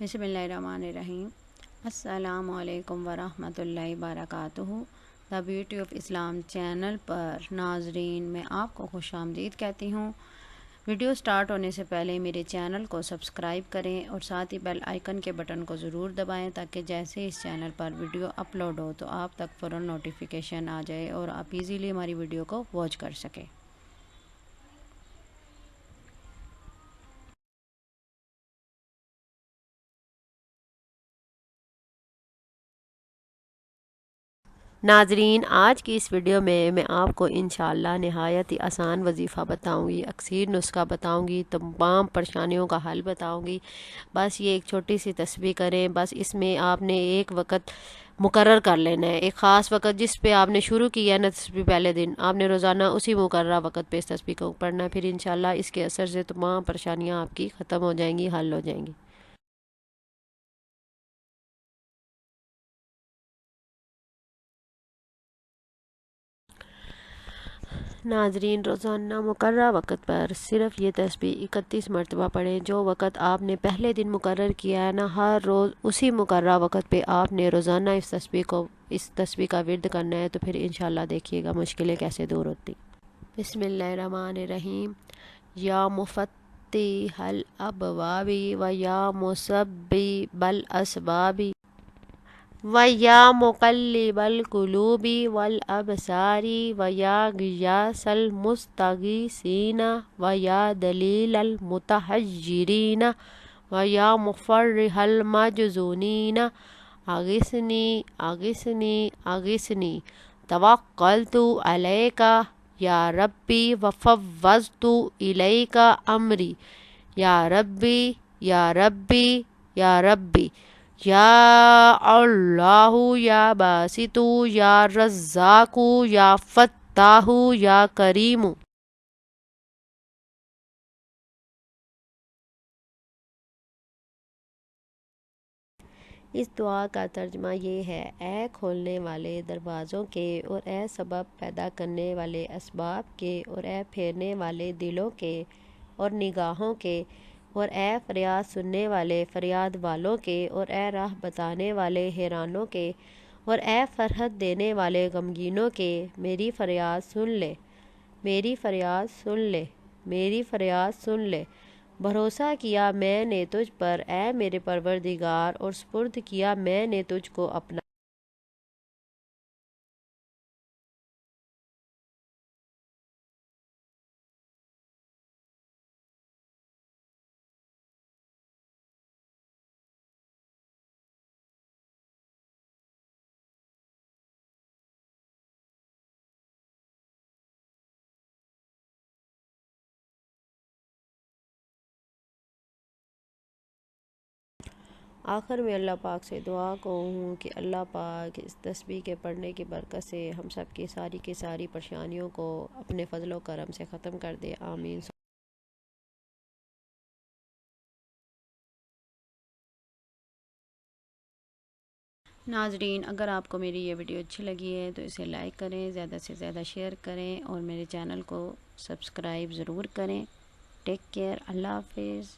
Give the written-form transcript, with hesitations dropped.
بسم اللہ الرحمن الرحیم۔ السلام علیکم ورحمۃ اللہ وبرکاتہ۔ The beauty of Islam channel پر ناظرین میں آپ کو خوش آمدید کہتی ہوں۔ ویڈیو سٹارٹ ہونے سے پہلے میرے چینل کو سبسکرائب کریں اور ساتھ ہی بیل آئیکن کے بٹن کو ضرور دبائیں تاکہ جیسے اس چینل پر ویڈیو اپلوڈ ہو تو آپ تک فوراً نوٹیفیکیشن آ جائے اور آپ ایزیلی ہماری ویڈیو کو واچ کر سکیں۔ ناظرین، آج کی اس ویڈیو میں آپ کو انشاءاللہ نہایت ہی آسان وظیفہ بتاؤں گی، اکثیر نسخہ بتاؤں گی، تمام پریشانیوں کا حل بتاؤں گی۔ بس یہ ایک چھوٹی سی تسبیح کریں، بس اس میں آپ نے ایک وقت مقرر کر لینا ہے، ایک خاص وقت جس پہ آپ نے شروع کیا ہے نا تسبیح پہلے دن، آپ نے روزانہ اسی مقررہ وقت پہ اس تسبیح کو پڑھنا ہے، پھر انشاءاللہ اس کے اثر سے تمام پریشانیاں آپ کی ختم ہو جائیں گی، حل ہو جائیں گی۔ ناظرین، روزانہ مقررہ وقت پر صرف یہ تسبیح 31 مرتبہ پڑھیں۔ جو وقت آپ نے پہلے دن مقرر کیا ہے نا، ہر روز اسی مقررہ وقت پہ آپ نے روزانہ اس تسبیح کا ورد کرنا ہے، تو پھر انشاءاللہ دیکھیے گا مشکلیں کیسے دور ہوتی۔ بسم اللہ الرحمن الرحیم۔ یا مفتح الابواب و یا مسبب الاسباب وَيَا مُقَلِّبَ الْقُلُوبِ وَالْأَبْصَارِ وَيَا غِيَاثَ الْمُسْتَغِيثِينَ وَيَا دَلِيلَ الْمُتَحَيِّرِينَ وَيَا مُفَرِّحَ الْمَحْزُونِينَ أَغِثْنِي أَغِثْنِي أَغِثْنِي تَوَكَّلْتُ عَلَيْكَ يَا رَبِّي وَفَوَّضْتُ إِلَيْكَ أَمْرِي یا ربی یا ربی یا ربی یا اللہ یا باسط یا رزاق یا فتاح یا کریم۔ اس دعا کا ترجمہ یہ ہے: اے کھولنے والے دروازوں کے اور اے سبب پیدا کرنے والے اسباب کے اور اے پھیرنے والے دلوں کے اور نگاہوں کے اور اے فریاد سننے والے فریاد والوں کے اور اے راہ بتانے والے حیرانوں کے اور اے فرحت دینے والے غمگینوں کے، میری فریاد سن لے، میری فریاد سن لے، میری فریاد سن لے۔ بھروسہ کیا میں نے تجھ پر اے میرے پروردگار، اور سپرد کیا میں نے تجھ کو اپنا۔ آخر میں اللہ پاک سے دعا کو ہوں کہ اللہ پاک اس تسبیح کے پڑھنے کی برکت سے ہم سب کی ساری پریشانیوں کو اپنے فضل و کرم سے ختم کر دے، آمین۔ ناظرین، اگر آپ کو میری یہ ویڈیو اچھی لگی ہے تو اسے لائک کریں، زیادہ سے زیادہ شیئر کریں اور میرے چینل کو سبسکرائب ضرور کریں۔ ٹیک کیئر، اللہ حافظ۔